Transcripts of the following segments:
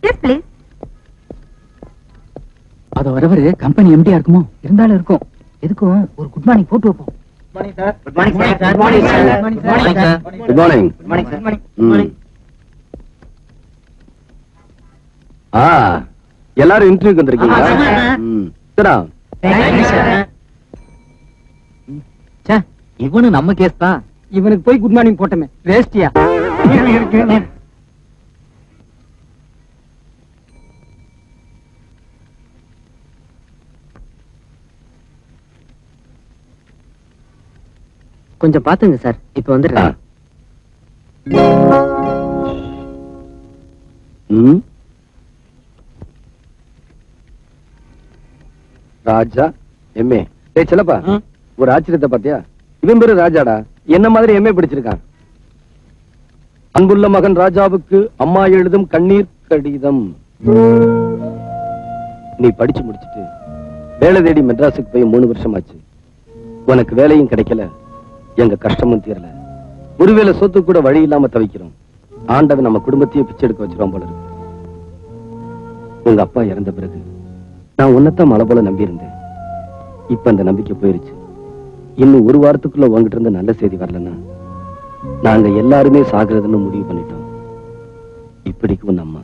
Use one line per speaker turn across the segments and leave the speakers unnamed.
Yes please.
அது வரவரு company எம்டியா இருக்குமோ? இருந்தாலும் இருக்கும். எதுக்கும் ஒரு குட் மார்னிங் போட்டு வைப்போம். Good morning sir. Good morning sir. Good morning sir.
Good morning.
Good morning sir. Good morning.
எல்லாரும் இன்டர்வியூக்கு வந்திருக்கீங்களா? சரா.
இவனு நம்ம கேஸ் தான். இவனுக்கு போய் குட் மார்னிங் போட்டமே வேஸ்டியா? கொஞ்சம் பாத்துங்க சார். இப்ப வந்துடுறேன்.
ராஜா எம்ஏ. டேய் செல்லப்பா, ஒரு ஆச்சரியத்தை பாத்தியா? இவன் பேரு ராஜாடா. என்ன மாதிரி எம்ஏ படிச்சிருக்கான். அன்புள்ள மகன் ராஜாவுக்கு அம்மா எழுதும் கண்ணீர் கடிதம். நீ படிச்சு முடிச்சிட்டு வேலை தேடி மெட்ராஸுக்கு போய் 3 வருஷம் ஆச்சு. உனக்கு வேலையும் கிடைக்கல, எங்க கஷ்டமும் தீரல. ஒருவேளை சொத்து கூட வழி இல்லாம தவிக்கிறோம். ஆண்டவன் நம்ம குடும்பத்தையே பிச்சை எடுக்க வச்சிரும் போல இருக்கு. உங்க அப்பா இறந்த பிறகு நான் உன்னத்தான் மலை போல நம்பி இருந்தேன். இப்ப அந்த நம்பிக்கை போயிருச்சு. இன்னும் 1 வாரத்துக்குள்ள உங்ககிட்ட இருந்து நல்ல செய்தி வரலன்னா நாங்க எல்லாருமே சாகிறதுன்னு முடிவு பண்ணிட்டோம். இப்படிக்கு உன் அம்மா.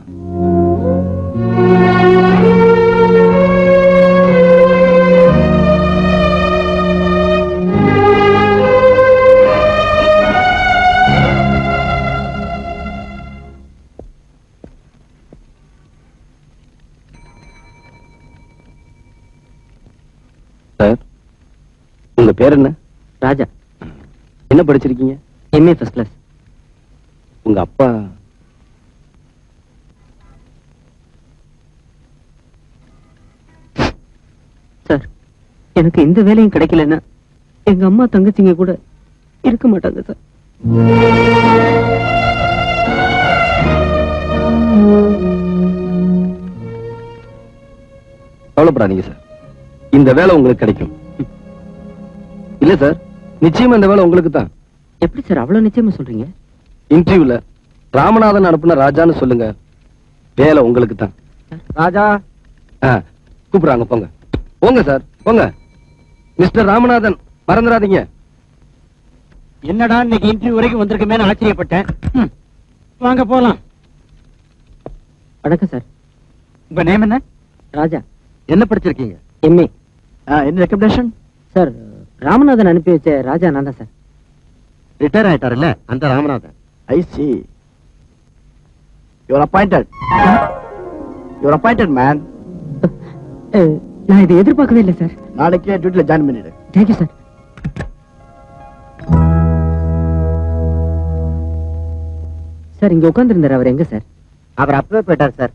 சார், உங்க பேர் என்ன?
ராஜா.
என்ன படிச்சிருக்கீங்க?
MA first class.
உங்க அப்பா?
சார், எனக்கு இந்த வேலையும் கிடைக்கலன்னா எங்க அம்மா தங்கச்சிங்க கூட இருக்க மாட்டாங்க சார்.
கவலைப்படாதீங்க சார், இந்த வேலை உங்களுக்கு கிடைக்கும். இல்ல சார், நிச்சயமா இந்த வேலை உங்களுக்கு தான்.
எப்படி சார் அவ்வளவு நிச்சயமா சொல்றீங்க?
இன்டர்வியூல ராமநாதன் அனுப்புன ராஜான்னு சொல்லுங்க, வேலை உங்களுக்கு தான்.
ராஜா
கூப்பிடுறாங்க, போங்க போங்க சார் போங்க. மிஸ்டர் ராமநாதன் மறந்துடாதீங்க.
என்னடா இன்னைக்கு இன்டர்வியூ வரைக்கும் வந்திருக்கமே ஆச்சரியப்பட்டேன். வாங்க போலாம். வணக்கம் சார்.
உங்க நேம் என்ன?
ராஜா.
என்ன படிச்சிருக்கீங்க?
எம்ஏ.
என்ன ரெக்கமெண்டேஷன்?
சார், ராமநாதன் அனுப்பி வச்ச ராஜா நான் தான் சார்.
ரிட்டையர் ஆயிட்டாருல்ல அந்த Ramanathan. I see. You are appointed. You are appointed man.
நான் இதை எதிர்பார்க்கவே இல்லை சார்.
நாளைக்கே டியூட்டில ஜாயின் பண்ணிடு.
Thank you sir. சார், இங்க உட்கார்ந்து இருந்தார். அவர் எங்க சார்? அவர் அப்பவே போயிட்டார் சார்.